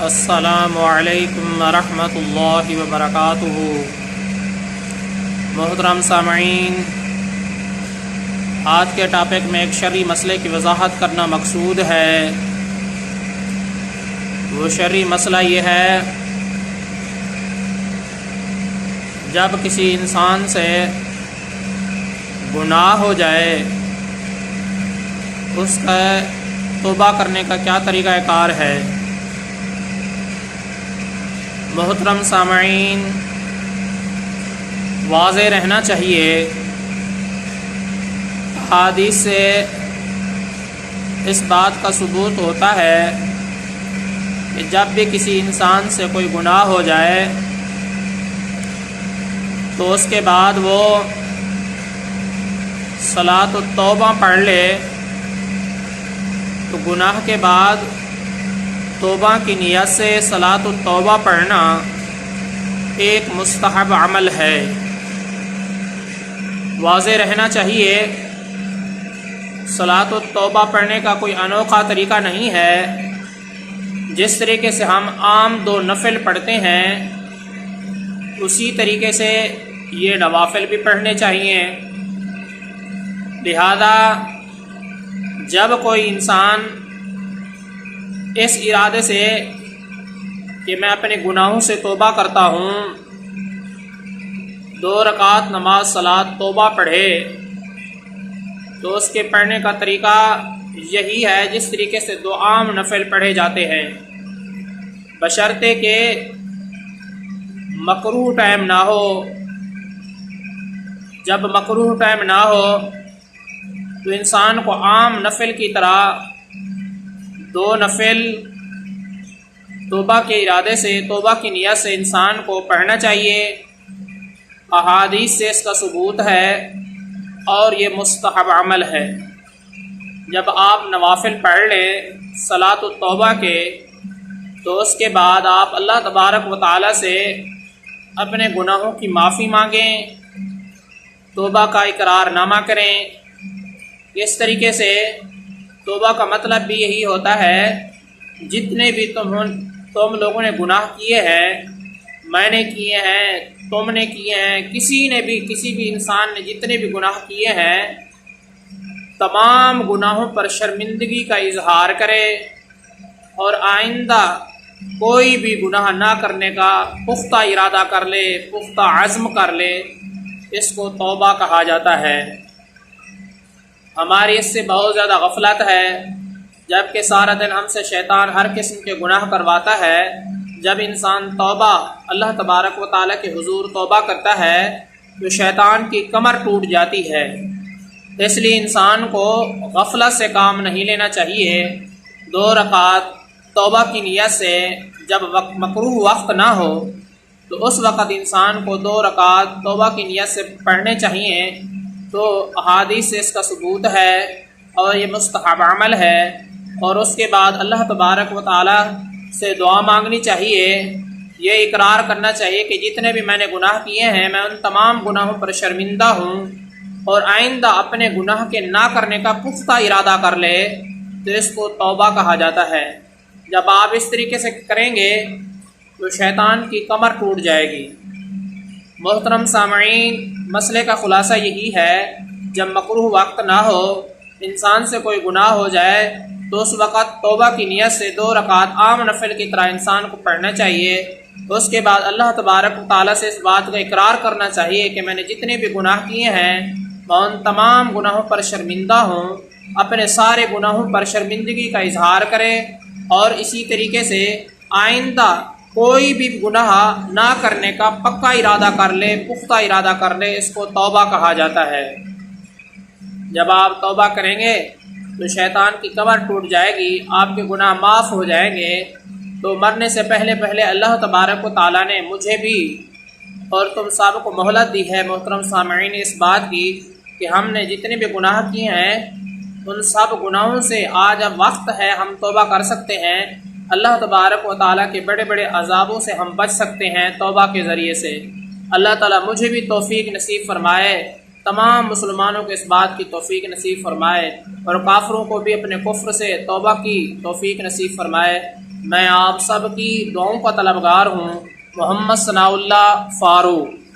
السلام علیکم ورحمۃ اللہ وبرکاتہ۔ محترم سامعین، آج کے ٹاپک میں ایک شرعی مسئلے کی وضاحت کرنا مقصود ہے۔ وہ شرعی مسئلہ یہ ہے، جب کسی انسان سے گناہ ہو جائے اس کا توبہ کرنے کا کیا طریقہ کار ہے۔ محترم سامعین، واضح رہنا چاہیے، حدیث سے اس بات کا ثبوت ہوتا ہے کہ جب بھی کسی انسان سے کوئی گناہ ہو جائے تو اس کے بعد وہ صلاۃ التوبہ پڑھ لے تو گناہ کے بعد توبہ کی نیت سے صلاۃ التوبہ پڑھنا ایک مستحب عمل ہے۔ واضح رہنا چاہیے، صلاۃ التوبہ پڑھنے کا کوئی انوکھا طریقہ نہیں ہے۔ جس طریقے سے ہم عام 2 نفل پڑھتے ہیں اسی طریقے سے یہ نوافل بھی پڑھنے چاہیے۔ لہذا جب کوئی انسان اس ارادے سے کہ میں اپنے گناہوں سے توبہ کرتا ہوں 2 رکعت نماز صلاۃ توبہ پڑھے تو اس کے پڑھنے کا طریقہ یہی ہے جس طریقے سے 2 عام نفل پڑھے جاتے ہیں، بشرطے کہ مکروہ ٹائم نہ ہو۔ جب مکروہ ٹائم نہ ہو تو انسان کو عام نفل کی طرح 2 نفل توبہ کے ارادے سے، توبہ کی نیت سے انسان کو پڑھنا چاہیے۔ احادیث سے اس کا ثبوت ہے اور یہ مستحب عمل ہے۔ جب آپ نوافل پڑھ لیں صلاۃ التوبہ کے تو اس کے بعد آپ اللہ تبارک و تعالی سے اپنے گناہوں کی معافی مانگیں، توبہ کا اقرار نامہ کریں۔ اس طریقے سے توبہ کا مطلب بھی یہی ہوتا ہے، جتنے بھی تم لوگوں نے گناہ کیے ہیں، میں نے کیے ہیں، تم نے کیے ہیں، کسی بھی انسان نے جتنے بھی گناہ کیے ہیں، تمام گناہوں پر شرمندگی کا اظہار کرے اور آئندہ کوئی بھی گناہ نہ کرنے کا پختہ ارادہ کر لے، پختہ عزم کر لے۔ اس کو توبہ کہا جاتا ہے۔ ہماری اس سے بہت زیادہ غفلت ہے، جبکہ سارا دن ہم سے شیطان ہر قسم کے گناہ کرواتا ہے۔ جب انسان توبہ اللہ تبارک و تعالیٰ کے حضور توبہ کرتا ہے تو شیطان کی کمر ٹوٹ جاتی ہے۔ اس لیے انسان کو غفلت سے کام نہیں لینا چاہیے۔ 2 رکعت توبہ کی نیت سے جب مکروہ وقت نہ ہو تو اس وقت انسان کو 2 رکعت توبہ کی نیت سے پڑھنے چاہیے۔ تو احادیث سے اس کا ثبوت ہے اور یہ مستحب عمل ہے۔ اور اس کے بعد اللہ تبارک و تعالی سے دعا مانگنی چاہیے، یہ اقرار کرنا چاہیے کہ جتنے بھی میں نے گناہ کیے ہیں میں ان تمام گناہوں پر شرمندہ ہوں، اور آئندہ اپنے گناہ کے نہ کرنے کا پختہ ارادہ کر لے تو اس کو توبہ کہا جاتا ہے۔ جب آپ اس طریقے سے کریں گے تو شیطان کی کمر ٹوٹ جائے گی۔ محترم سامعین، مسئلے کا خلاصہ یہی ہے، جب مکروہ وقت نہ ہو، انسان سے کوئی گناہ ہو جائے تو اس وقت توبہ کی نیت سے 2 رکعت عام نفل کی طرح انسان کو پڑھنا چاہیے۔ اس کے بعد اللہ تبارک و تعالیٰ سے اس بات کا اقرار کرنا چاہیے کہ میں نے جتنے بھی گناہ کیے ہیں میں ان تمام گناہوں پر شرمندہ ہوں، اپنے سارے گناہوں پر شرمندگی کا اظہار کرے اور اسی طریقے سے آئندہ کوئی بھی گناہ نہ کرنے کا پکا ارادہ کر لے، پختہ ارادہ کر لے۔ اس کو توبہ کہا جاتا ہے۔ جب آپ توبہ کریں گے تو شیطان کی کمر ٹوٹ جائے گی، آپ کے گناہ معاف ہو جائیں گے۔ تو مرنے سے پہلے اللہ تبارک و تعالیٰ نے مجھے بھی اور تم سب کو مہلت دی ہے محترم سامعین اس بات کی کہ ہم نے جتنے بھی گناہ کیے ہیں ان سب گناہوں سے آج اب وقت ہے ہم توبہ کر سکتے ہیں۔ اللہ تبارک و تعالیٰ کے بڑے بڑے عذابوں سے ہم بچ سکتے ہیں توبہ کے ذریعے سے۔ اللہ تعالیٰ مجھے بھی توفیق نصیب فرمائے، تمام مسلمانوں کو اس بات کی توفیق نصیب فرمائے، اور کافروں کو بھی اپنے کفر سے توبہ کی توفیق نصیب فرمائے۔ میں آپ سب کی دعاؤں کا طلبگار ہوں۔ محمد ثناء اللہ فاروق۔